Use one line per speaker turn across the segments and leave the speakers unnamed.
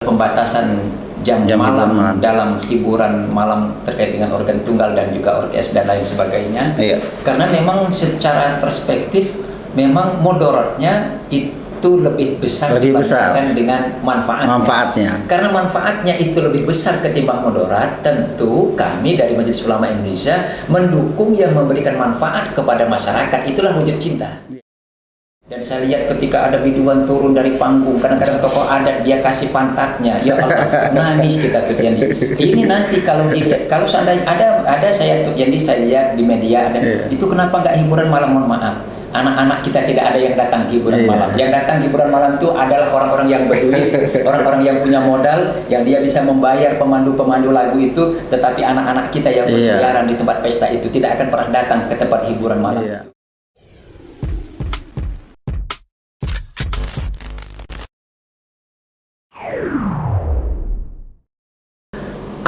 pembatasan jam malam dalam hiburan malam terkait dengan organ tunggal dan juga orkes dan lain sebagainya. Karena memang secara perspektif memang mudaratnya itu lebih besar dibandingkan dengan manfaatnya. Karena manfaatnya itu lebih besar ketimbang mudarat, tentu kami dari Majelis Ulama Indonesia mendukung yang memberikan manfaat kepada masyarakat. Itulah wujud cinta. Dan saya lihat ketika ada biduan turun dari panggung, kadang-kadang tokoh adat dia kasih pantatnya, ya Allah, nangis kita tuh Yandi. Ini nanti kalau dilihat, kalau seandainya ada saya tuh Yandi, saya lihat di media ada, itu kenapa nggak hiburan malam? Mohon maaf, anak-anak kita tidak ada yang datang hiburan malam. Yang datang hiburan malam itu adalah orang-orang yang berduit, orang-orang yang punya modal, yang dia bisa membayar pemandu-pemandu lagu itu. Tetapi anak-anak kita yang berkeliaran di tempat pesta itu tidak akan pernah datang ke tempat hiburan malam.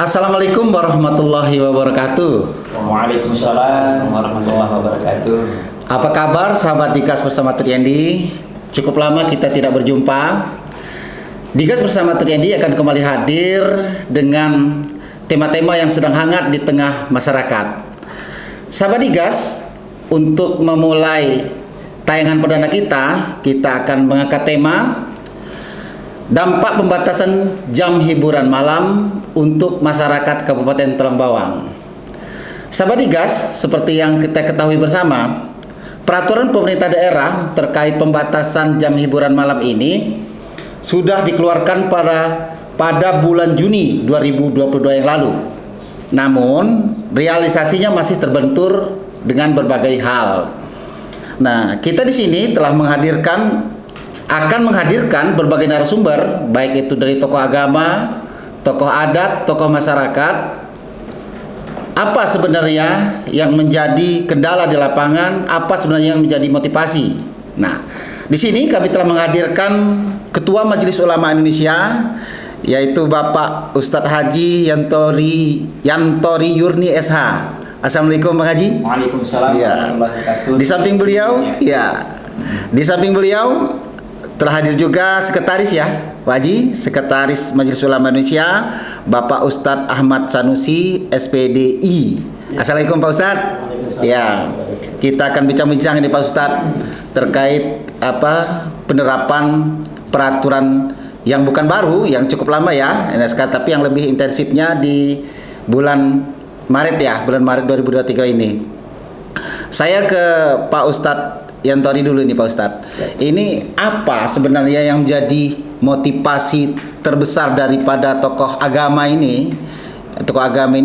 Assalamualaikum warahmatullahi wabarakatuh.
Waalaikumsalam warahmatullahi wabarakatuh.
Apa kabar sahabat Digas bersama Triandi? Cukup lama kita tidak berjumpa. Digas bersama Triandi akan kembali hadir dengan tema-tema yang sedang hangat di tengah masyarakat. Sahabat Digas, untuk memulai tayangan perdana kita akan mengangkat tema dampak pembatasan jam hiburan malam untuk masyarakat Kabupaten Tulang Bawang. Sahabat Digas, seperti yang kita ketahui bersama, peraturan pemerintah daerah terkait pembatasan jam hiburan malam ini sudah dikeluarkan pada bulan Juni 2022 yang lalu. Namun, realisasinya masih terbentur dengan berbagai hal. Nah, kita di sini telah akan menghadirkan berbagai narasumber, baik itu dari tokoh agama, tokoh adat, tokoh masyarakat. Apa sebenarnya yang menjadi kendala di lapangan? Apa sebenarnya yang menjadi motivasi? Nah, di sini kami telah menghadirkan Ketua Majelis Ulama Indonesia, yaitu Bapak Ustadz Haji Yantori Yurni SH. Assalamualaikum Bang Haji.
Waalaikumsalam warahmatullahi wabarakatuh.
Di samping beliau, telah hadir juga sekretaris Pak Haji, Sekretaris Majelis Ulama Indonesia, Bapak Ustadz Ahmad Sanusi, SPDI. Assalamualaikum Pak Ustadz. Ya, kita akan bincang-bincang ini Pak Ustadz terkait penerapan peraturan yang bukan baru, yang cukup lama tapi yang lebih intensifnya di bulan Maret bulan Maret 2023 ini. Saya ke Pak Ustadz Yantori dulu nih Pak Ustadz. Ini apa sebenarnya yang menjadi motivasi terbesar daripada tokoh agama ini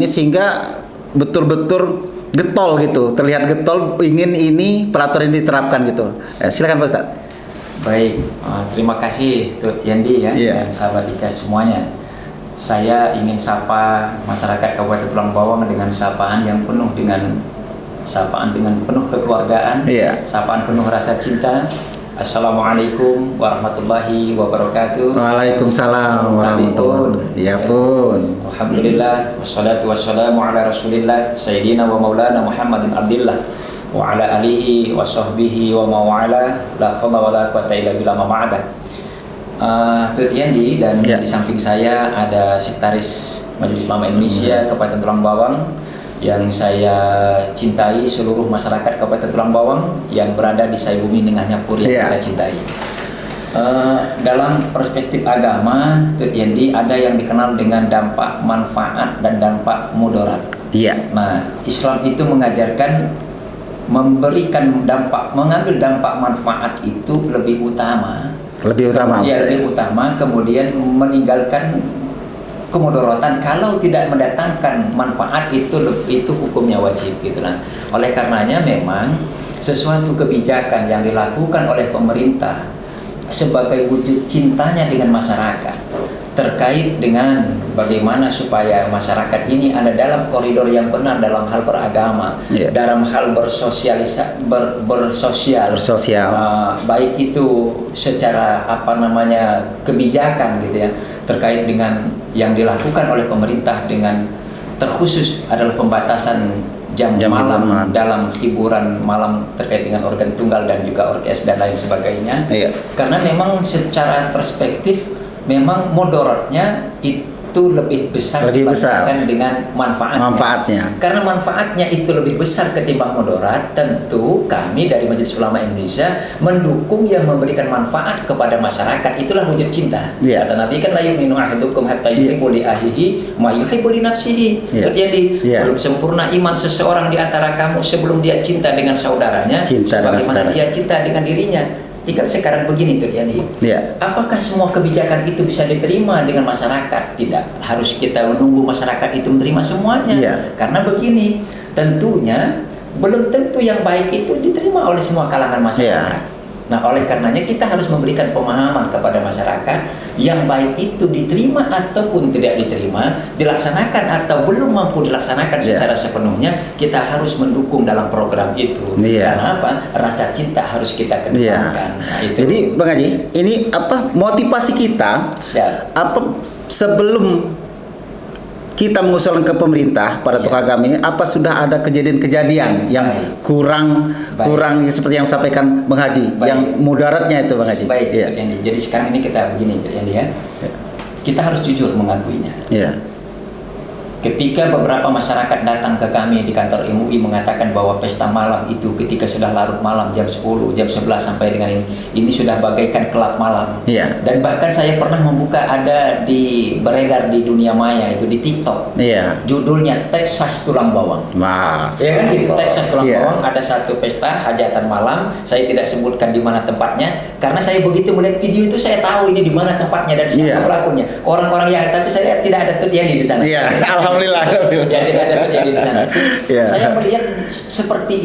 sehingga betul-betul getol gitu, terlihat getol ingin ini peraturan ini diterapkan gitu. Silakan Pak Ustadz.
Baik, terima kasih Tut Yandi dan sahabat Digas semuanya. Saya ingin sapa masyarakat Kabupaten Tulang Bawang dengan sapaan dengan penuh kekeluargaan, sapaan penuh rasa cinta. Assalamualaikum warahmatullahi wabarakatuh.
Waalaikumsalam warahmatullahi wabarakatuh.
Alhamdulillah, wassalatu wassalamu ala rasulillah Sayyidina wa maulana Muhammadin abdillah wa ala alihi wa sahbihi wa mawala la khawla wa la quwata illa billah ma'adah. Tut Yandi, dan di samping saya ada Sekretaris Majelis Ulama Indonesia Kabupaten Tulang Bawang yang saya cintai, seluruh masyarakat Kabupaten Tulang Bawang yang berada di say bumi Nengahnya Puri yang kita cintai. Dalam perspektif agama, Tut Yandi, ada yang dikenal dengan dampak manfaat dan dampak mudarat. Nah, Islam itu mengajarkan mengambil dampak manfaat itu lebih utama, kemudian meninggalkan kemudaratan kalau tidak mendatangkan manfaat itu hukumnya wajib gitulah. Oleh karenanya memang sesuatu kebijakan yang dilakukan oleh pemerintah sebagai wujud cintanya dengan masyarakat terkait dengan bagaimana supaya masyarakat ini ada dalam koridor yang benar dalam hal beragama, dalam hal bersosial, baik itu secara kebijakan gitu terkait dengan yang dilakukan oleh pemerintah dengan terkhusus adalah pembatasan jam malam dalam hiburan malam terkait dengan organ tunggal dan juga orkes dan lain sebagainya. Karena memang secara perspektif memang mudaratnya itu lebih besar dibandingkan dengan manfaatnya. Karena manfaatnya itu lebih besar ketimbang mudarat, tentu kami dari Majelis Ulama Indonesia mendukung yang memberikan manfaat kepada masyarakat. Itulah wujud cinta. Kata Nabi kan, la yu'minu ahadukum hatta yuhibbu li ahlihi ma yuhibbu li nafsihi. Jadi belum sempurna iman seseorang di antara kamu sebelum dia cinta dengan saudaranya sebagaimana dia cinta dengan dirinya. Tinggal sekarang begini tuh Yani, apakah semua kebijakan itu bisa diterima dengan masyarakat? Tidak, harus kita menunggu masyarakat itu menerima semuanya. Karena begini, tentunya belum tentu yang baik itu diterima oleh semua kalangan masyarakat. Nah, oleh karenanya kita harus memberikan pemahaman kepada masyarakat yang baik itu diterima ataupun tidak diterima, dilaksanakan atau belum mampu dilaksanakan secara sepenuhnya, kita harus mendukung dalam program itu. Karena apa? Rasa cinta harus kita kedepankan. Nah, itu.
Jadi Bang Haji, ini apa motivasi kita? Apa sebelum kita mengusulkan ke pemerintah pada tokoh agama ini, apa sudah ada kejadian-kejadian yang kurang seperti yang sampaikan Bang Haji, yang mudaratnya itu Bang Haji?
Jadi sekarang ini kita begini ya, kita harus jujur mengakuinya. Ketika beberapa masyarakat datang ke kami di kantor MUI mengatakan bahwa pesta malam itu ketika sudah larut malam jam 10, jam 11 sampai dengan ini sudah bagaikan kelab malam. Dan bahkan saya pernah membuka, ada beredar di dunia maya itu di TikTok. Judulnya Texas Tulang Bawang. Ya kan gitu, Texas Tulang Bawang, ada satu pesta hajatan malam. Saya tidak sebutkan di mana tempatnya karena saya begitu melihat video itu saya tahu ini di mana tempatnya dan siapa pelakunya. Orang-orang yang, tapi saya lihat tidak ada Tutyani di sana.
Alhamdulillah.
Ya, tidak ada terjadi di sana. Saya melihat seperti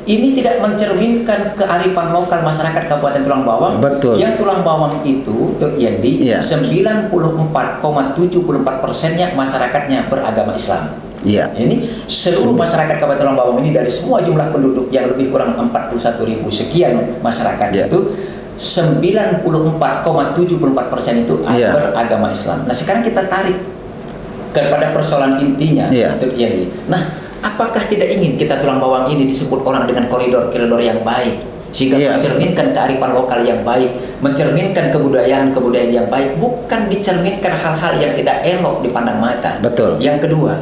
ini tidak mencerminkan kearifan lokal masyarakat Kabupaten Tulang Bawang. Yang Tulang Bawang itu terjadi 94,74%-nya masyarakatnya beragama Islam. Ini seluruh masyarakat Kabupaten Tulang Bawang ini dari semua jumlah penduduk yang lebih kurang 41.000 sekian masyarakat itu 94,74% itu beragama Islam. Nah, sekarang kita tarik kepada persoalan intinya terjadi. Nah, apakah tidak ingin kita Tulang Bawang ini disebut orang dengan koridor-koridor yang baik, sehingga mencerminkan kearifan lokal yang baik, mencerminkan kebudayaan yang baik, bukan dicerminkan hal-hal yang tidak elok dipandang mata. Yang kedua,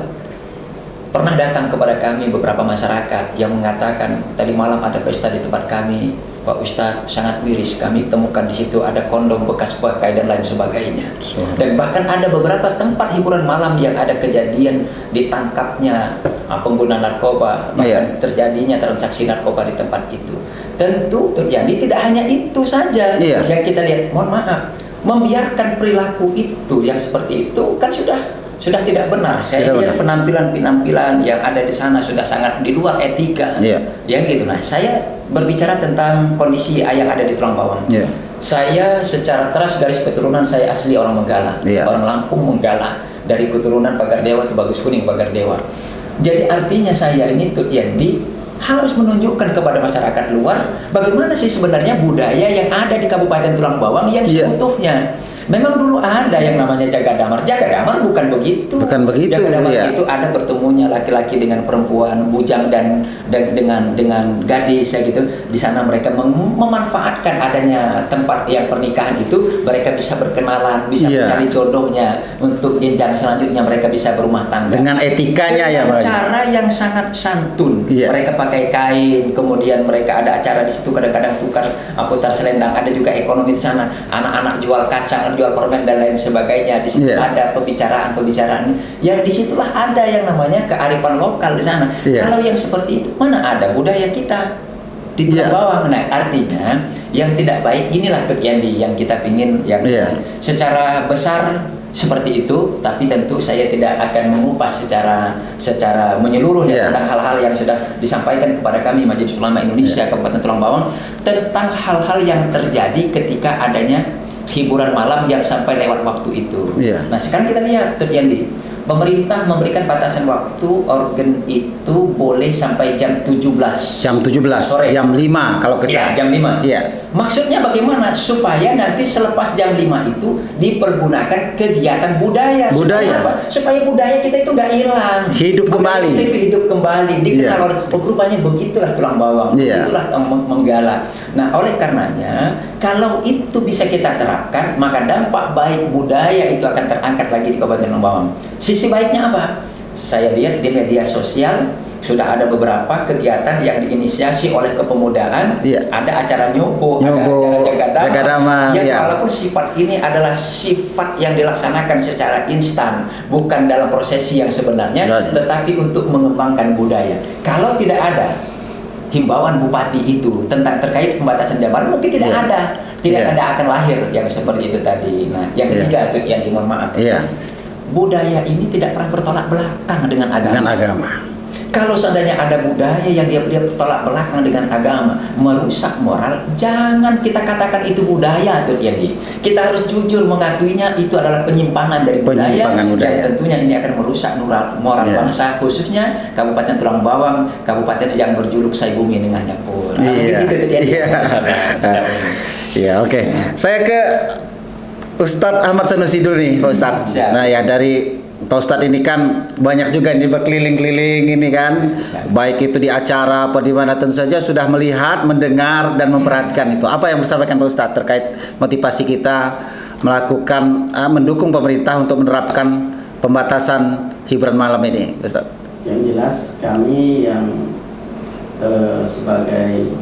pernah datang kepada kami beberapa masyarakat yang mengatakan tadi malam ada pesta di tempat kami, Pak Ustadz, sangat miris, kami temukan di situ ada kondom bekas pakai dan lain sebagainya. Dan bahkan ada beberapa tempat hiburan malam yang ada kejadian ditangkapnya pengguna narkoba, bahkan terjadinya transaksi narkoba di tempat itu. Tentu terjadi tidak hanya itu saja yang kita lihat. Mohon maaf, membiarkan perilaku itu yang seperti itu kan sudah tidak benar. Saya lihat penampilan yang ada di sana sudah sangat di luar etika. Ya gitu. Nah, saya berbicara tentang kondisi yang ada di Tulang Bawang. Saya secara teras garis keturunan saya asli orang Menggala, orang Lampung Menggala, dari keturunan Pagar Dewa atau Bagus Kuning Pagar Dewa. Jadi artinya saya ini harus menunjukkan kepada masyarakat luar bagaimana sih sebenarnya budaya yang ada di Kabupaten Tulang Bawang yang seutuhnya. Memang dulu ada yang namanya jaga damar. Jaga damar bukan begitu. Jaga damar itu ada bertemunya laki-laki dengan perempuan, bujang dan dengan gadis ya gitu. Di sana mereka memanfaatkan adanya tempat yang pernikahan itu, mereka bisa berkenalan, bisa mencari jodohnya untuk jenjang selanjutnya mereka bisa berumah tangga.
Dengan etikanya
dengan cara yang sangat santun. Mereka pakai kain, kemudian mereka ada acara di situ kadang-kadang putar selendang, ada juga ekonomi di sana. Anak-anak jual kacang, jual permen dan lain sebagainya. Di situ ada pembicaraan yang disitulah ada yang namanya kearifan lokal di sana. Kalau yang seperti itu mana ada budaya kita di Tulang Bawang. Nah, artinya yang tidak baik inilah yang kita pingin secara besar seperti itu, tapi tentu saya tidak akan mengupas secara menyeluruh tentang hal-hal yang sudah disampaikan kepada kami Majelis Ulama Indonesia Kabupaten Tulang Bawang tentang hal-hal yang terjadi ketika adanya hiburan malam yang sampai lewat waktu itu. Nah, sekarang kita lihat terjadi pemerintah memberikan batasan waktu organ itu boleh sampai jam 17.
Jam 17 sore. Jam 5 kalau kita.
Iya, jam 5.
Iya.
Maksudnya bagaimana? Supaya nanti selepas jam 5 itu dipergunakan kegiatan budaya. Supaya budaya kita itu nggak hilang.
Hidup kembali.
Kita itu hidup kembali. Dikenal oleh rupanya begitulah tulang bawang. Begitulah menggala. Nah, oleh karenanya kalau itu bisa kita terapkan, maka dampak baik budaya itu akan terangkat lagi di Kabupaten Tulang Bawang. Sisi baiknya apa? Saya lihat di media sosial sudah ada beberapa kegiatan yang diinisiasi oleh kepemudaan. Ada acara nyobo, ada acara jagadama, yang walaupun sifat ini adalah sifat yang dilaksanakan secara instan, bukan dalam prosesi yang sebenarnya, tetapi untuk mengembangkan budaya. Kalau tidak ada himbauan bupati itu tentang terkait pembatasan jam, mungkin tidak ada akan lahir yang seperti itu tadi. Nah, yang ketiga itu yang mohon maaf. Budaya ini tidak pernah bertolak belakang dengan agama. Kalau seandainya ada budaya yang dia bertolak belakang dengan agama, merusak moral, jangan kita katakan itu budaya tuh Yandi. Kita harus jujur mengakuinya itu adalah penyimpangan dari budaya. Yang tentunya ini akan merusak moral bangsa, khususnya Kabupaten Tulang Bawang, kabupaten yang berjuluk Sai Bumi Tengahnya pun.
Oke. Saya ke Ustadz Ahmad Sanusi dulu nih, Pak Ustadz. Nah ya, dari Pak Ustadz ini kan banyak juga ini berkeliling-keliling ini kan, baik itu di acara apa di mana, tentu saja sudah melihat, mendengar dan memperhatikan itu. Apa yang disampaikan Pak Ustadz terkait motivasi kita melakukan mendukung pemerintah untuk menerapkan pembatasan hiburan malam ini, Pak Ustadz?
Yang jelas kami yang sebagai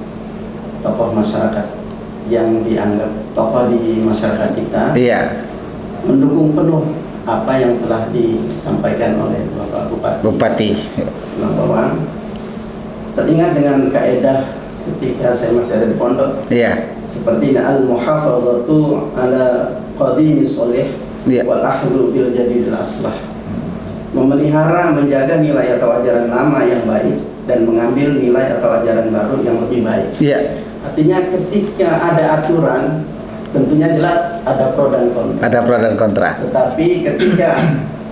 tokoh masyarakat yang dianggap tokoh di masyarakat kita, mendukung penuh apa yang telah disampaikan oleh Bapak Bupati Tulang Bawang. Teringat dengan kaedah ketika saya masih ada di pondok, seperti al-muhafadzatu ala qadimis sholih wal akhdhu bil jadidil aslah. Memelihara, menjaga nilai atau ajaran lama yang baik dan mengambil nilai atau ajaran baru yang lebih baik. Artinya ketika ada aturan, tentunya jelas ada pro dan kontra.
Ada pro dan kontra.
Tetapi ketika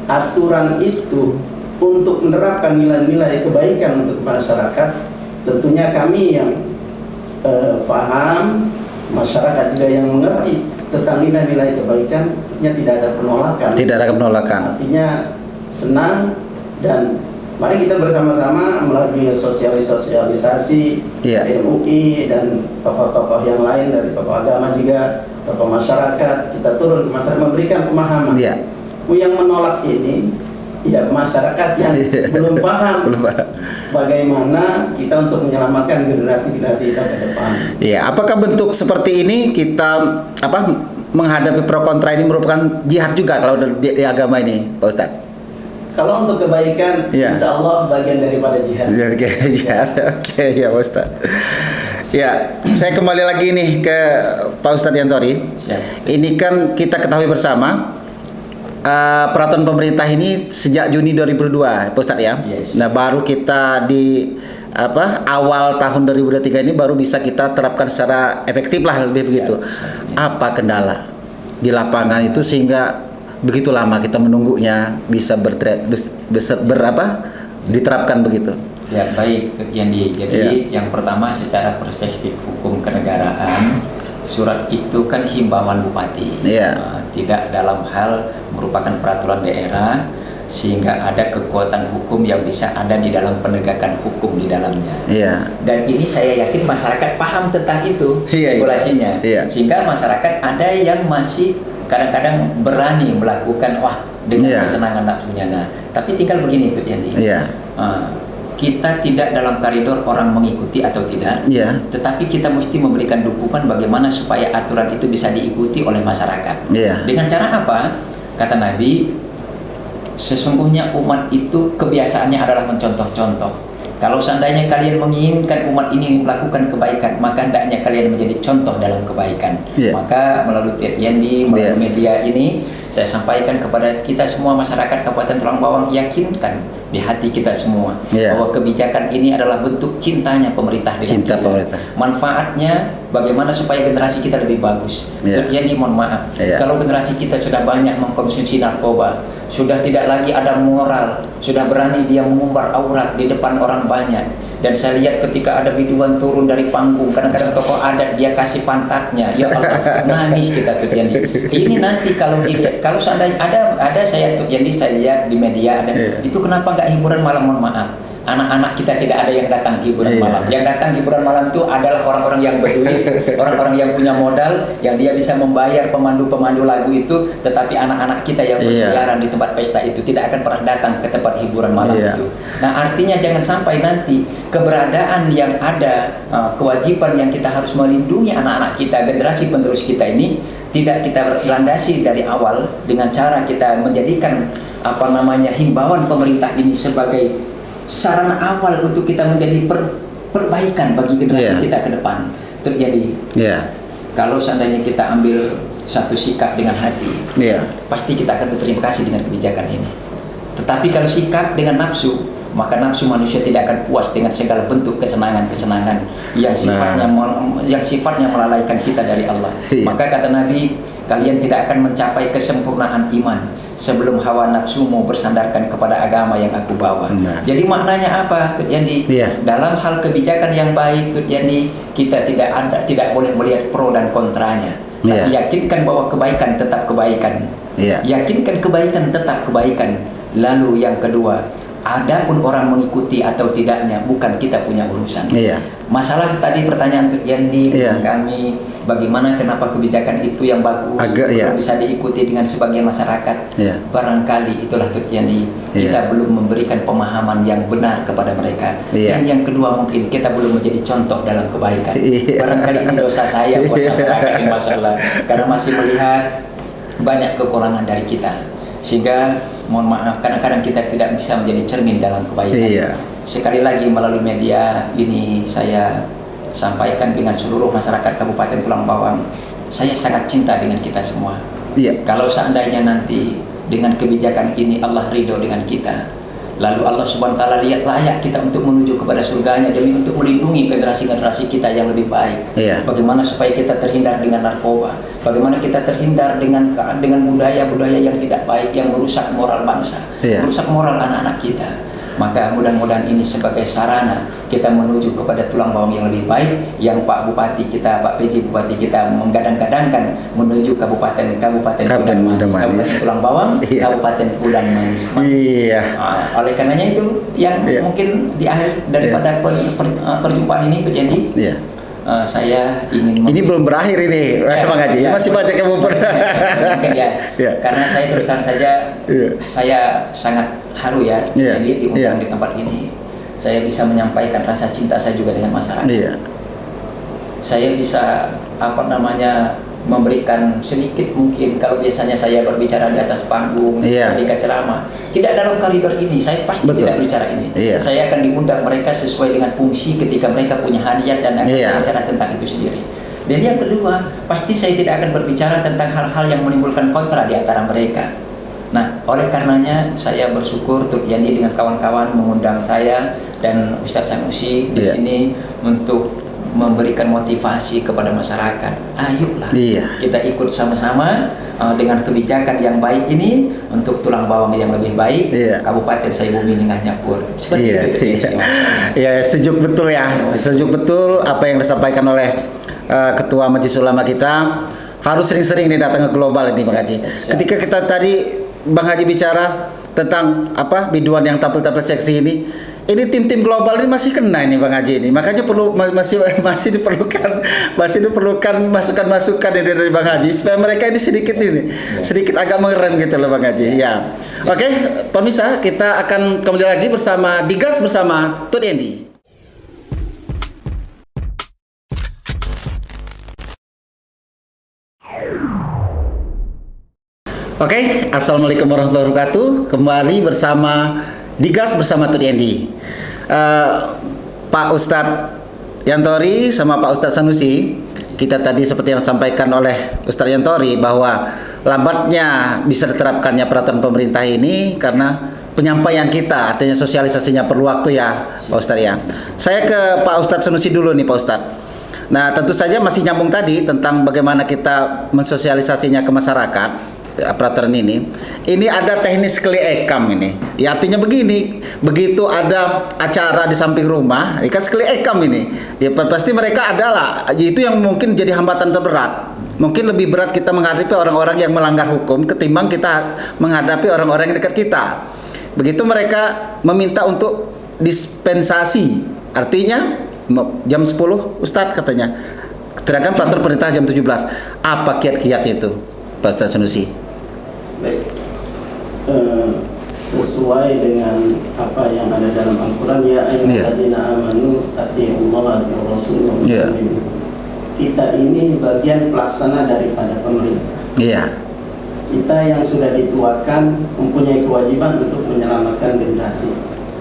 aturan itu untuk menerapkan nilai-nilai kebaikan untuk masyarakat, tentunya kami yang paham, masyarakat juga yang mengerti tentang nilai-nilai kebaikan, tentunya tidak ada penolakan.
Tidak ada penolakan.
Artinya senang, dan mari kita bersama-sama melalui sosialisasi MUI dan tokoh-tokoh yang lain dari tokoh agama juga, tokoh masyarakat, kita turun ke masyarakat memberikan pemahaman. Yang menolak ini masyarakat yang belum paham bagaimana kita untuk menyelamatkan generasi-generasi kita ke depan.
Apakah bentuk seperti ini kita menghadapi pro kontra ini merupakan jihad juga kalau di agama ini, Pak Ustadz?
Kalau untuk kebaikan, insya Allah bagian daripada jihad.
Jihad, oke ya Pak Ustadz. Saya kembali lagi nih ke Pak Ustadz Yantori. Ini kan kita ketahui bersama peraturan pemerintah ini sejak Juni 2002, Pak Ustadz ya. Nah, baru kita di awal tahun 2023 ini baru bisa kita terapkan secara efektif lah, lebih begitu. Apa kendala di lapangan itu sehingga begitu lama kita menunggunya bisa diterapkan begitu?
Baik, Yandi. Jadi yang pertama secara perspektif hukum kenegaraan, surat itu kan himbauan bupati, tidak dalam hal merupakan peraturan daerah, sehingga ada kekuatan hukum yang bisa ada di dalam penegakan hukum di dalamnya. Dan ini saya yakin masyarakat paham tentang itu regulasinya, sehingga masyarakat ada yang masih kadang-kadang berani melakukan dengan kesenangan nafsunya. Tapi tinggal begini itu Yandi. Kita tidak dalam koridor orang mengikuti atau tidak, tetapi kita mesti memberikan dukungan bagaimana supaya aturan itu bisa diikuti oleh masyarakat. Dengan cara apa? Kata Nabi, sesungguhnya umat itu kebiasaannya adalah mencontoh-contoh. Kalau seandainya kalian menginginkan umat ini melakukan kebaikan, maka hendaknya kalian menjadi contoh dalam kebaikan. Maka melalui Yandi, melalui media ini, saya sampaikan kepada kita semua masyarakat Kabupaten Tulang Bawang, yakinkan di hati kita semua bahwa kebijakan ini adalah bentuk cintanya pemerintah dengan kita. Manfaatnya bagaimana supaya generasi kita lebih bagus. Jadi mohon maaf, kalau generasi kita sudah banyak mengkonsumsi narkoba, sudah tidak lagi ada moral, sudah berani dia mengumbar aurat di depan orang banyak. Dan saya lihat ketika ada biduan turun dari panggung, kadang-kadang tokoh adat dia kasih pantatnya, ya Allah, nangis kita tuh Yandi. Ini nanti kalau dilihat, kalau seandainya ada saya tuh Yandi, saya lihat di media ada, itu kenapa nggak hiburan malam? Mohon maaf, anak-anak kita tidak ada yang datang hiburan malam. Yang datang hiburan malam itu adalah orang-orang yang berduit, orang-orang yang punya modal, yang dia bisa membayar pemandu-pemandu lagu itu. Tetapi anak-anak kita yang berkeliaran di tempat pesta itu tidak akan pernah datang ke tempat hiburan malam itu. Nah, artinya jangan sampai nanti keberadaan yang ada, kewajiban yang kita harus melindungi anak-anak kita, generasi penerus kita ini tidak kita landasi dari awal dengan cara kita menjadikan himbauan pemerintah ini sebagai sarana awal untuk kita menjadi perbaikan bagi generasi kita ke depan. Terjadi. Kalau seandainya kita ambil satu sikap dengan hati, pasti kita akan berterima kasih dengan kebijakan ini. Tetapi kalau sikap dengan nafsu, maka nafsu manusia tidak akan puas dengan segala bentuk kesenangan-kesenangan yang sifatnya melalaikan kita dari Allah. Maka kata Nabi, kalian tidak akan mencapai kesempurnaan iman sebelum hawa nafsumu bersandarkan kepada agama yang aku bawa. Jadi maknanya apa? Jadi dalam hal kebijakan yang baik, jadi kita tidak boleh melihat pro dan kontranya. Tapi yakinkan bahwa kebaikan tetap kebaikan. Yakinkan kebaikan tetap kebaikan. Lalu yang kedua, adapun orang mengikuti atau tidaknya bukan kita punya urusan. Masalah tadi pertanyaan untuk Yandi dengan kami, bagaimana kenapa kebijakan itu yang bagus bisa diikuti dengan sebagian masyarakat. Barangkali itulah untuk Yandi, kita belum memberikan pemahaman yang benar kepada mereka. Dan yang kedua, mungkin kita belum menjadi contoh dalam kebaikan. Barangkali ini dosa saya buat masyarakat ini masalah, karena masih melihat banyak kekurangan dari kita, sehingga mohon maaf kadang-kadang kita tidak bisa menjadi cermin dalam kebaikan. Sekali lagi melalui media ini saya sampaikan dengan seluruh masyarakat Kabupaten Tulang Bawang, saya sangat cinta dengan kita semua. Kalau seandainya nanti dengan kebijakan ini Allah ridho dengan kita, lalu Allah Subhanahu wa Ta'ala lihat layak kita untuk menuju kepada surganya demi untuk melindungi generasi-generasi kita yang lebih baik. Bagaimana supaya kita terhindar dengan narkoba, bagaimana kita terhindar dengan budaya-budaya yang tidak baik, yang merusak moral bangsa, merusak moral anak-anak kita. Maka mudah-mudahan ini sebagai sarana kita menuju kepada Tulang Bawang yang lebih baik, yang Pak Bupati kita, Pak PJ Bupati kita menggadang-gadangkan menuju Kabupaten Tulang Bawang, Kabupaten Pulang Manis. Oleh karenanya itu yang mungkin di akhir daripada perjumpaan ini terjadi. Saya ingin
ini belum berakhir ini, Bang Haji. Masih banyak yang mungkin
karena saya terus terang saja, saya sangat haru jadi diundang di tempat ini. Saya bisa menyampaikan rasa cinta saya juga dengan masyarakat. Saya bisa memberikan sedikit, mungkin kalau biasanya saya berbicara di atas panggung ketika ceramah, tidak dalam koridor ini saya pasti tidak bicara ini. Saya akan diundang mereka sesuai dengan fungsi ketika mereka punya hadiah dan akan bicara tentang itu sendiri. Dan yang kedua, pasti saya tidak akan berbicara tentang hal-hal yang menimbulkan kontra di antara mereka. Nah, oleh karenanya saya bersyukur Tur Yani dengan kawan-kawan mengundang saya dan Ustadz Sanusi di sini untuk memberikan motivasi kepada masyarakat. Ayolah kita ikut sama-sama dengan kebijakan yang baik ini untuk Tulang Bawang yang lebih baik, Kabupaten Saibumi Ningah Nyapur. Seperti itu.
Sejuk betul sejuk betul apa yang disampaikan oleh Ketua Majelis Ulama kita. Harus sering-sering nih datang ke global ini Bang Haji. Ketika kita tadi Bang Haji bicara tentang biduan yang tampil-tampil seksi ini tim-tim global ini masih kena ini Bang Haji ini. Makanya masih diperlukan masukan-masukan dari Bang Haji supaya mereka ini sedikit agak mengerem gitu loh Bang Haji. Oke, pemirsa, kita akan kembali lagi bersama Digas bersama Tut Endi. Oke, assalamualaikum warahmatullahi wabarakatuh. Kembali bersama Digas bersama Tut Endi. Pak Ustadz Yantori sama Pak Ustadz Sanusi, kita tadi seperti yang disampaikan oleh Ustadz Yantori bahwa lambatnya bisa diterapkannya peraturan pemerintah ini karena penyampaian kita, artinya sosialisasinya perlu waktu ya, Pak Ustadz ya. Saya ke Pak Ustadz Sanusi dulu nih Pak Ustadz. Nah tentu saja masih nyambung tadi tentang bagaimana kita mensosialisasinya ke masyarakat peraturan ini. Ini ada teknis kli ekam ini. Ya artinya begini, begitu ada acara di samping rumah, ini kan kli ekam ini. Ya pasti mereka adalah itu yang mungkin jadi hambatan terberat. Mungkin lebih berat kita menghadapi orang-orang yang melanggar hukum ketimbang kita menghadapi orang-orang yang dekat kita. Begitu mereka meminta untuk dispensasi, artinya jam 10 Ustadz katanya. Sedangkan peraturan perintah jam 17. Apa kiat-kiat itu, Pak Ustadz Sanusi?
Baik. Sesuai dengan apa yang ada dalam Al-Quran, ya ayyuhalladzina amanu atiiullaha wa atiiur rasul. Kita ini bagian pelaksana daripada pemerintah.
Iya.
Kita yang sudah dituakan mempunyai kewajiban untuk menyelamatkan generasi.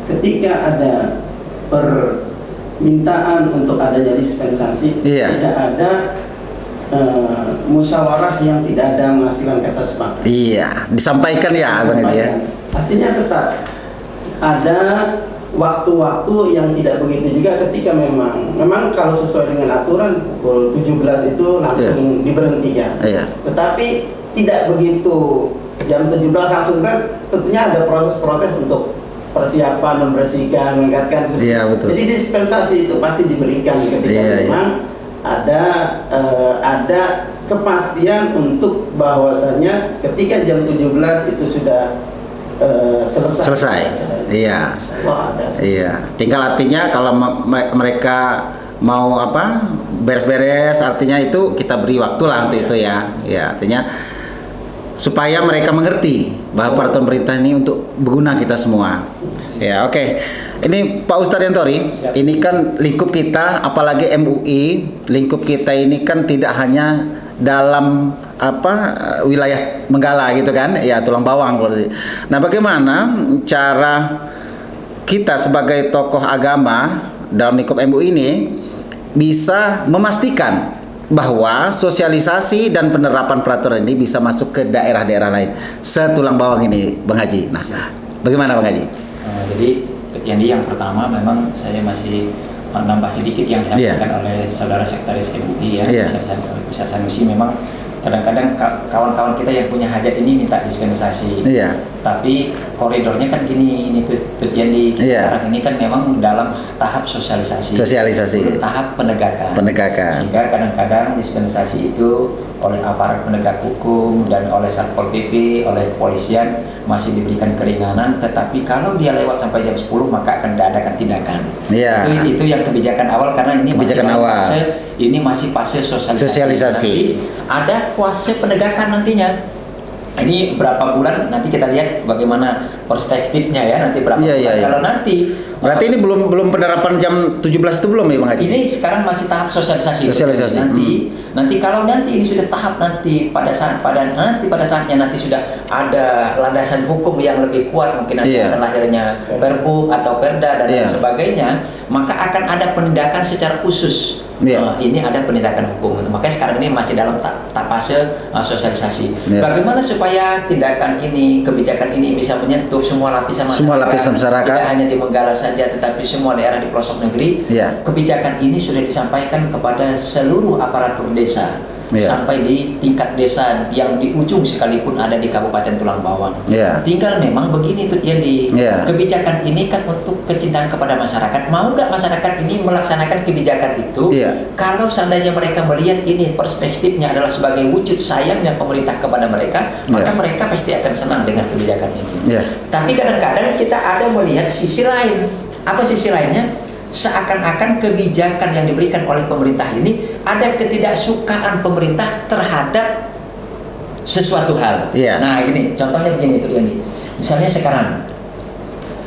Ketika ada permintaan untuk adanya dispensasi, tidak ada musyawarah yang tidak ada menghasilkan kata sepakat.
Iya, disampaikan ya Abang itu ya.
Artinya tetap ada waktu-waktu yang tidak begitu juga ketika memang kalau sesuai dengan aturan pukul 17 itu langsung diberhentikan. Tetapi tidak begitu jam 17 langsung tentunya ada proses-proses untuk persiapan, membersihkan, mengingatkan. Jadi dispensasi itu pasti diberikan ketika memang ada kepastian untuk bahwasannya ketika jam 17 itu sudah selesai. Iya. Iya. Tinggal artinya kalau mereka mau beres-beres, artinya itu kita beri waktu lah untuk itu ya. Ya, artinya supaya mereka mengerti bahwa peraturan pemerintah ini untuk berguna kita semua. Ya, oke. Ini Pak Ustadz Yantori, ini kan lingkup kita, apalagi MUI, lingkup kita ini kan tidak hanya dalam wilayah Menggala gitu kan, ya Tulang Bawang. Nah, bagaimana cara kita sebagai tokoh agama dalam lingkup MUI ini bisa memastikan bahwa sosialisasi dan penerapan peraturan ini bisa masuk ke daerah-daerah lain setulang bawang ini, Bang Haji. Nah, bagaimana Bang Haji?
Jadi yang pertama memang saya masih menambah sedikit yang disampaikan oleh saudara sekretaris MUI ya, Ustadz Sanusi. Memang kadang-kadang kawan-kawan kita yang punya hajat ini minta dispensasi. Tapi koridornya kan gini, ini tuh terjadi sekarang ini kan memang dalam tahap sosialisasi. Tahap penegakan. Sehingga kadang-kadang dispensasi itu oleh aparat penegak hukum dan oleh Satpol PP, oleh kepolisian masih diberikan keringanan, tetapi kalau dia lewat sampai jam 10 maka akan diadakan tindakan. Itu yang kebijakan awal, karena ini masih fase sosialisasi. Nanti ada fase penegakan nantinya. Ini berapa bulan nanti kita lihat bagaimana perspektifnya ya, nanti berapa bulan. Kalau nanti
berarti ini belum penerapan jam 17 itu belum ya Bang Haji?
Ini sekarang masih tahap sosialisasi. Nanti kalau nanti ini sudah tahap nanti pada saatnya nanti sudah ada landasan hukum yang lebih kuat, mungkin nanti akan lahirnya Perbu atau Perda dan lain sebagainya, maka akan ada penindakan secara khusus. Ini ada penindakan hukum. Makanya sekarang ini masih dalam tahap fase sosialisasi. Bagaimana supaya tindakan ini, kebijakan ini bisa menyentuh semua lapisan masyarakat, tidak hanya di Menggala saja, tetapi semua daerah di pelosok negeri. Kebijakan ini sudah disampaikan kepada seluruh aparatur desa. Sampai di tingkat desa yang di ujung sekalipun ada di Kabupaten Tulang Bawang. Tinggal memang begini tuh kebijakan ini kan untuk kecintaan kepada masyarakat. Mau nggak masyarakat ini melaksanakan kebijakan itu? Kalau seandainya mereka melihat ini perspektifnya adalah sebagai wujud sayangnya pemerintah kepada mereka, maka mereka pasti akan senang dengan kebijakan ini. Tapi kadang-kadang kita ada melihat sisi lain. Apa sisi lainnya? Seakan-akan kebijakan yang diberikan oleh pemerintah ini ada ketidaksukaan pemerintah terhadap sesuatu hal. Nah, gini, contohnya begini itu ini. Misalnya sekarang,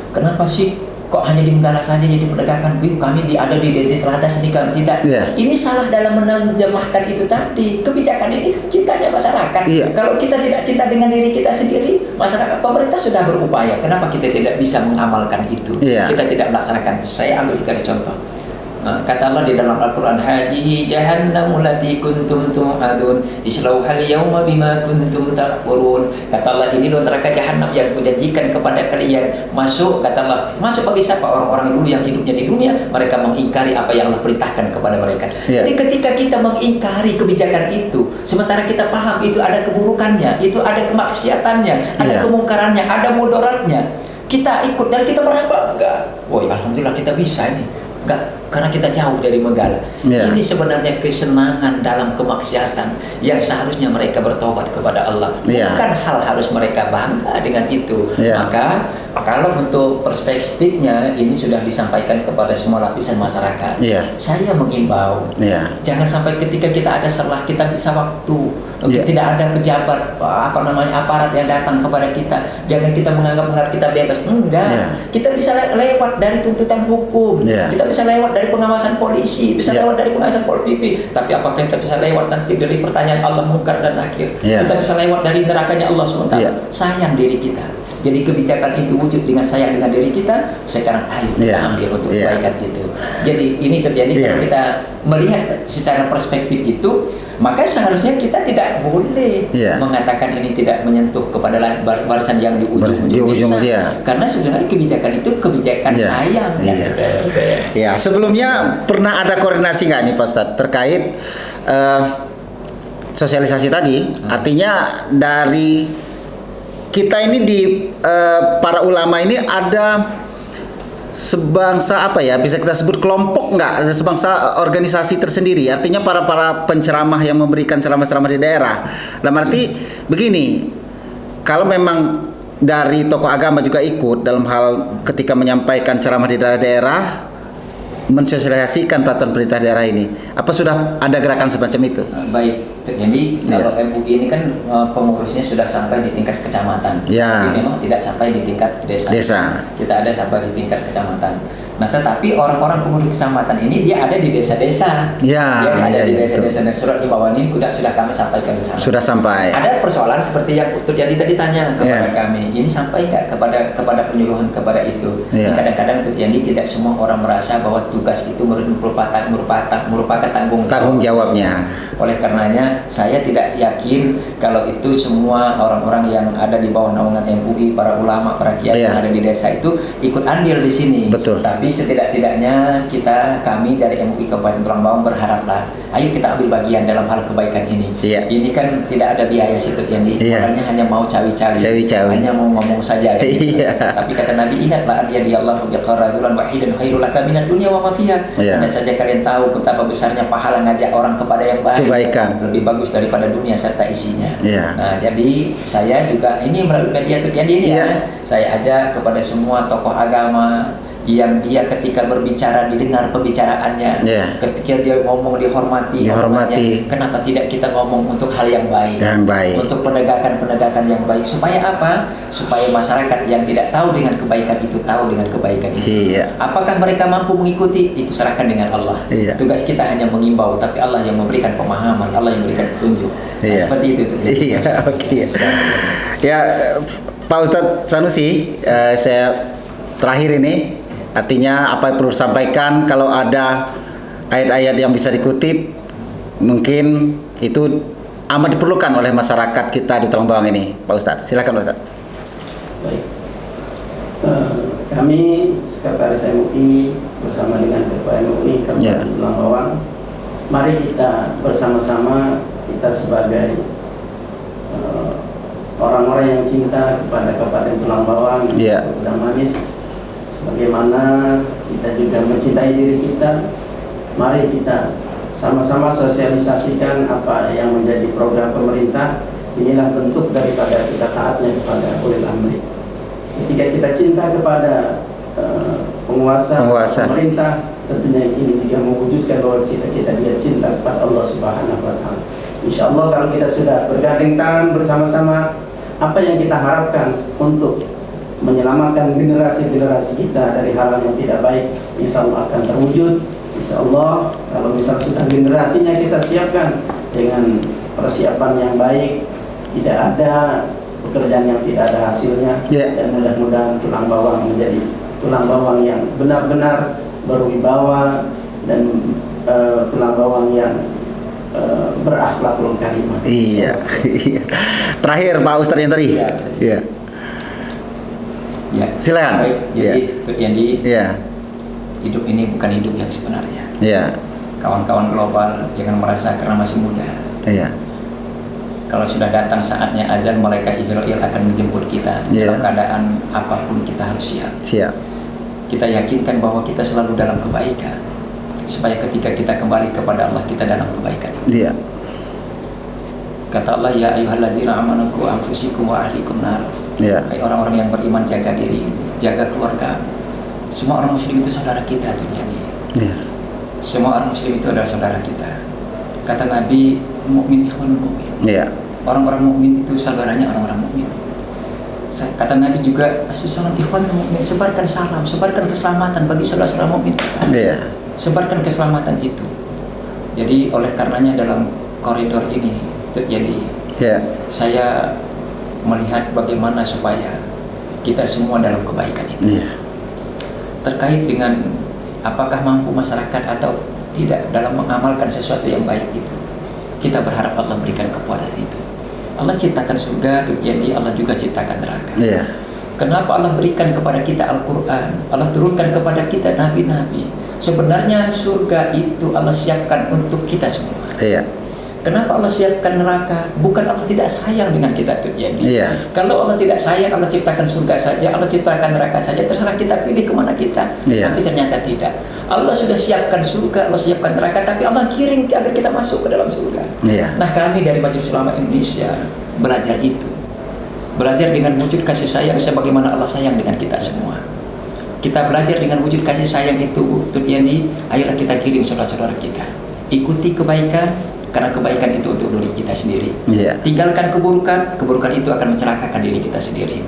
kenapa sih kok hanya di Menggala saja jadi penegakan? Kami ada di DT Teladas ini kan tidak. Ini salah dalam menerjemahkan itu tadi. Kebijakan ini kan cintanya masyarakat. Kalau kita tidak cinta dengan diri kita sendiri, masyarakat, pemerintah sudah berupaya. Kenapa kita tidak bisa mengamalkan itu? Kita tidak melaksanakan. Saya ambil sebagai contoh. Kata Allah di dalam Al-Quran, Hajihi jahannamu lati kuntum tu'adun islauhal yawma bima kuntum takfurun. Kata Allah, ini loh neraka jahannam yang kujanjikan kepada kalian. Masuk, kata Allah. Masuk bagi siapa? Orang-orang dulu yang hidupnya di dunia, mereka mengingkari apa yang Allah perintahkan kepada mereka. Jadi ketika kita mengingkari kebijakan itu, sementara kita paham itu ada keburukannya, itu ada kemaksiatannya, ada kemungkarannya, ada mudaratnya, kita ikut dan kita merasa bangga. Woi, alhamdulillah kita bisa ini. Enggak, karena kita jauh dari megala. Ini sebenarnya kesenangan dalam kemaksiatan yang seharusnya mereka bertobat kepada Allah. Bukan hal harus mereka bangga dengan itu. Maka kalau untuk perspektifnya ini sudah disampaikan kepada semua lapisan masyarakat. Saya mengimbau, jangan sampai ketika kita ada salah kita bisa waktu. Tidak ada pejabat aparat yang datang kepada kita, jangan kita menganggap kita bebas. Enggak, kita bisa lewat dari tuntutan hukum, kita bisa lewat dari pengawasan polisi, bisa lewat dari pengawasan Pol PP. Tapi apakah kita bisa lewat nanti dari pertanyaan Allah Munkar dan Nakir? Kita bisa lewat dari nerakanya Allah SWT. Sayang diri kita. Jadi kebijakan itu wujud dengan sayang dengan diri kita. Sekarang ayo kita ambil untuk kebaikan itu. Jadi ini terjadi kalau kita melihat secara perspektif itu, maka seharusnya kita tidak boleh mengatakan ini tidak menyentuh kepada barisan yang di ujung desa. Karena sebenarnya kebijakan itu kebijakan sayang.
Sebelumnya pernah ada koordinasi nggak nih Pak Ustadz terkait sosialisasi tadi? Artinya dari kita ini di para ulama ini ada sebangsa apa ya, bisa kita sebut kelompok nggak, sebangsa organisasi tersendiri, artinya para penceramah yang memberikan ceramah-ceramah di daerah. Dalam arti begini, kalau memang dari tokoh agama juga ikut dalam hal ketika menyampaikan ceramah di daerah, mensosialisasikan peraturan perintah daerah ini, apa sudah ada gerakan semacam itu?
Baik, jadi kalau MUI ini kan pengurusnya sudah sampai di tingkat kecamatan, tapi memang tidak sampai di tingkat desa. Kita ada sampai di tingkat kecamatan. Nah, tetapi orang-orang pengurus kecamatan ini dia ada di desa-desa. Dia ada di desa-desa, dan surat himbauan ini sudah kami sampaikan di sana.
Sudah sampai.
Ada persoalan seperti yang terjadi tadi tanya kepada kami, ini sampai nggak kepada penyuluhan kepada itu. Kadang-kadang terjadi tidak semua orang merasa bahwa tugas itu merupakan tanggung jawabnya. Oleh karenanya saya tidak yakin kalau itu semua orang-orang yang ada di bawah naungan MUI, para ulama, para kiai yang ada di desa itu ikut andil di sini.
Betul.
Tapi setidak-tidaknya kami dari MUI Kabupaten Tulang Bawang berharaplah, ayo kita ambil bagian dalam hal kebaikan ini. Ini kan tidak ada biaya sikut yang orangnya hanya mau cawi-cawi, hanya mau ngomong saja. Tapi kata Nabi, ingatlah Allah biqaradulan wahidan khairul laka minad dunya wa ma fiha. Dan saja kalian tahu betapa besarnya pahala ngajak orang kepada yang baik. Kebaikan lebih bagus daripada dunia serta isinya. Nah, jadi saya juga ini melalui media terjadi ini saya ajak kepada semua tokoh agama yang dia ketika berbicara didengar pembicaraannya, ketika dia ngomong dihormati. Kenapa tidak kita ngomong untuk hal yang baik, untuk penegakan yang baik, supaya apa? Supaya masyarakat yang tidak tahu dengan kebaikan itu tahu dengan kebaikan itu. Apakah mereka mampu mengikuti? Itu serahkan dengan Allah. Tugas kita hanya mengimbau, tapi Allah yang memberikan pemahaman, Allah yang memberikan petunjuk. Seperti itu.
Pak Ustadz Sanusi, saya terakhir ini. Artinya apa yang perlu disampaikan, kalau ada ayat-ayat yang bisa dikutip, mungkin itu amat diperlukan oleh masyarakat kita di Tulang Bawang ini, Pak Ustadz. Silakan Pak Ustadz.
Baik, kami Sekretaris MUI bersama dengan Ketua MUI Kabupaten Tulang Bawang, mari kita bersama-sama, kita sebagai orang-orang yang cinta kepada Kabupaten Tulang Bawang, udah manis. Bagaimana kita juga mencintai diri kita, mari kita sama-sama sosialisasikan apa yang menjadi program pemerintah. Inilah bentuk daripada kita taatnya kepada ulil amri. Ketika kita cinta kepada penguasa, pemerintah, tentunya ini juga mewujudkan bahwa kita juga cinta kepada Allah Subhanahu wa Ta'ala. Insya Allah kalau kita sudah bergandeng tangan bersama-sama, apa yang kita harapkan untuk menyelamatkan generasi-generasi kita dari hal yang tidak baik, insya Allah akan terwujud. Insya Allah kalau misal sudah generasinya kita siapkan dengan persiapan yang baik, tidak ada pekerjaan yang tidak ada hasilnya, dan mudah-mudahan Tulang Bawang menjadi Tulang Bawang yang benar-benar berwibawa, dan tulang bawang yang berakhlakul karimah.
Iya. Terakhir Pak Ustadz yang tadi. Iya.
Ya.
Silakan.
Baik, jadi Yandi, hidup ini bukan hidup yang sebenarnya.
Iya.
Kawan-kawan global, jangan merasa karena masih muda.
Iya.
Kalau sudah datang saatnya azan, malaikat Israel akan menjemput kita. Dalam keadaan apapun kita harus siap.
Siap.
Kita yakinkan bahwa kita selalu dalam kebaikan, supaya ketika kita kembali kepada Allah, kita dalam kebaikan.
Iya.
Kata Allah, ya ayyuhallazina amanu qu anfusakum wa ahlikum nar.
Iya.
Hai orang-orang yang beriman, jaga diri, jaga keluarga. Semua orang muslim itu saudara kita tuh jadi.
Iya.
Semua orang muslim itu adalah saudara kita. Kata Nabi, mukmin ikhwanul mukmin.
Iya.
Orang-orang mukmin itu saudaranya orang-orang mukmin. Kata Nabi juga, as-salam ikhwanul mukmin, sebarkan salam, sebarkan keselamatan bagi saudara-saudara mukmin kita.
Iya.
Sebarkan keselamatan itu. Jadi oleh karenanya dalam koridor ini terjadi. Saya melihat bagaimana supaya kita semua dalam kebaikan itu. Terkait dengan apakah mampu masyarakat atau tidak dalam mengamalkan sesuatu yang baik itu, kita berharap Allah berikan kekuatan itu. Allah ciptakan surga, jadi Allah juga ciptakan neraka. Kenapa Allah berikan kepada kita Al-Quran? Allah turunkan kepada kita nabi-nabi. Sebenarnya surga itu Allah siapkan untuk kita semua. Kenapa Allah siapkan neraka? Bukan Allah tidak sayang dengan kita terjadi. Kalau Allah tidak sayang, Allah ciptakan surga saja, Allah ciptakan neraka saja, terserah kita pilih kemana kita. Tapi ternyata tidak. Allah sudah siapkan surga, Allah siapkan neraka, tapi Allah kirim agar kita masuk ke dalam surga. Nah, kami dari Majelis Ulama Indonesia belajar itu. Belajar dengan wujud kasih sayang sebagaimana Allah sayang dengan kita semua. Kita belajar dengan wujud kasih sayang itu terjadi, ayolah kita kirim saudara-saudara kita. Ikuti kebaikan, karena kebaikan itu untuk diri kita sendiri. Tinggalkan keburukan, keburukan itu akan mencelakakan diri kita sendiri.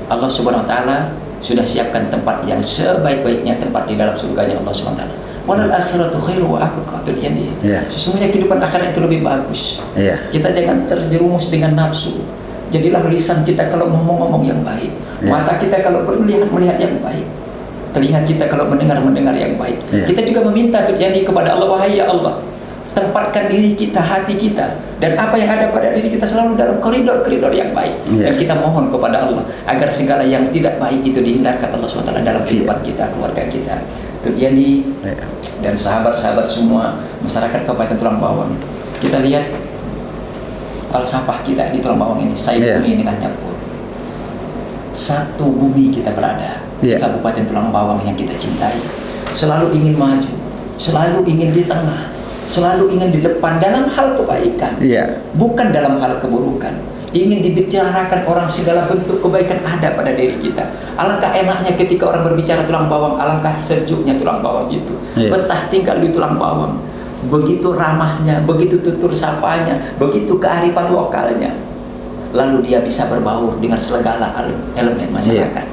Allah Subhanahu wa taala sudah siapkan tempat yang sebaik-baiknya, tempat di dalam surganya Allah Subhanahu wa taala. Walal akhiratu khairu wa abqa. Sesungguhnya kehidupan akhirat itu lebih bagus. Kita jangan terjerumus dengan nafsu. Jadilah lisan kita kalau ngomong-ngomong yang baik, mata kita kalau melihat yang baik, telinga kita kalau mendengar yang baik. Kita juga meminta terjadi kepada Allah, wahai ya Allah, tempatkan diri kita, hati kita, dan apa yang ada pada diri kita selalu dalam koridor-koridor yang baik. Dan kita mohon kepada Allah agar segala yang tidak baik itu dihindarkan Allah SWT dalam kehidupan kita, keluarga kita. Terjadi dan sahabat-sahabat semua, masyarakat Kabupaten Tulang Bawang. Kita lihat falsafah kita di Tulang Bawang ini, saya bumi tengahnya pun. Satu bumi kita berada, Kabupaten Tulang Bawang yang kita cintai. Selalu ingin maju, selalu ingin di tengah, selalu ingin di depan dalam hal kebaikan, bukan dalam hal keburukan. Ingin dibicarakan orang, segala bentuk kebaikan ada pada diri kita. Alangkah enaknya ketika orang berbicara Tulang Bawang, alangkah sejuknya Tulang Bawang itu. Betah tinggal di Tulang Bawang, begitu ramahnya, begitu tutur sapanya, begitu kearifan lokalnya. Lalu dia bisa berbaur dengan segala elemen masyarakat.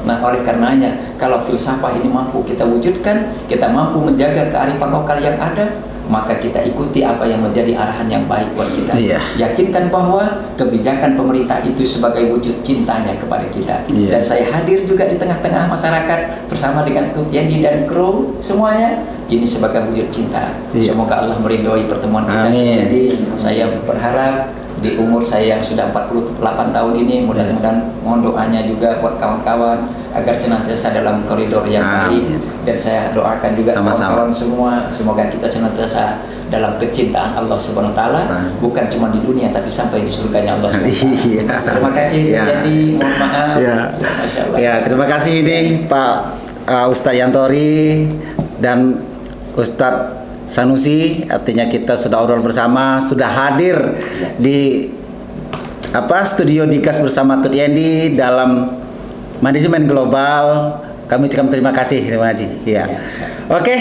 Nah, oleh karenanya, kalau filsafah ini mampu kita wujudkan, kita mampu menjaga kearifan lokal yang ada, maka kita ikuti apa yang menjadi arahan yang baik buat kita. Yakinkan bahwa kebijakan pemerintah itu sebagai wujud cintanya kepada kita. Dan saya hadir juga di tengah-tengah masyarakat bersama dengan Yandi dan kru semuanya. Ini sebagai wujud cinta. Semoga Allah meridhoi pertemuan kita. Jadi saya berharap di umur saya yang sudah 48 tahun ini, mudah-mudahan mohon doanya juga buat kawan-kawan agar senantiasa dalam koridor yang baik. Dan saya doakan juga kawan-kawan semua, semoga kita senantiasa dalam kecintaan Allah Subhanahu wa taala, bukan cuma di dunia tapi sampai di surganya Allah Subhanahu wa taala. Terima kasih. Jadi mohon maaf.
Terima kasih ini Pak Ustadz Yantori dan Ustadz Sanusi, artinya kita sudah obrol bersama, sudah hadir di studio Dikas bersama Tut Yendi dalam manajemen global. Kami ucapkan terima kasih. Oke,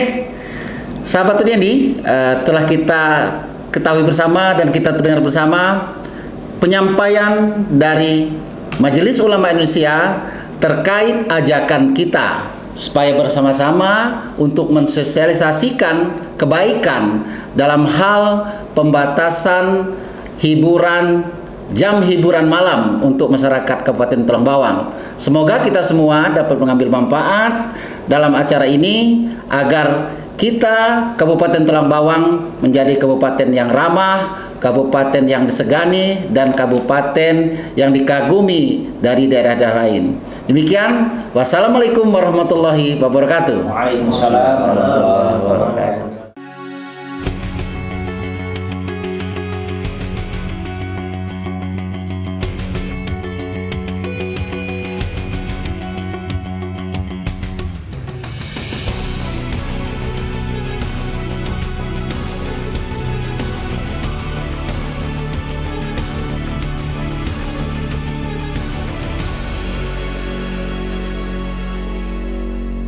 sahabat Tut Yendi, telah kita ketahui bersama dan kita terdengar bersama penyampaian dari Majelis Ulama Indonesia terkait ajakan kita supaya bersama-sama untuk mensosialisasikan kebaikan dalam hal pembatasan hiburan, jam hiburan malam untuk masyarakat Kabupaten Tulang Bawang. Semoga kita semua dapat mengambil manfaat dalam acara ini agar kita Kabupaten Tulang Bawang menjadi kabupaten yang ramah, kabupaten yang disegani, dan kabupaten yang dikagumi dari daerah-daerah lain. Demikian, wassalamualaikum warahmatullahi wabarakatuh.
Waalaikumsalam warahmatullahi wabarakatuh.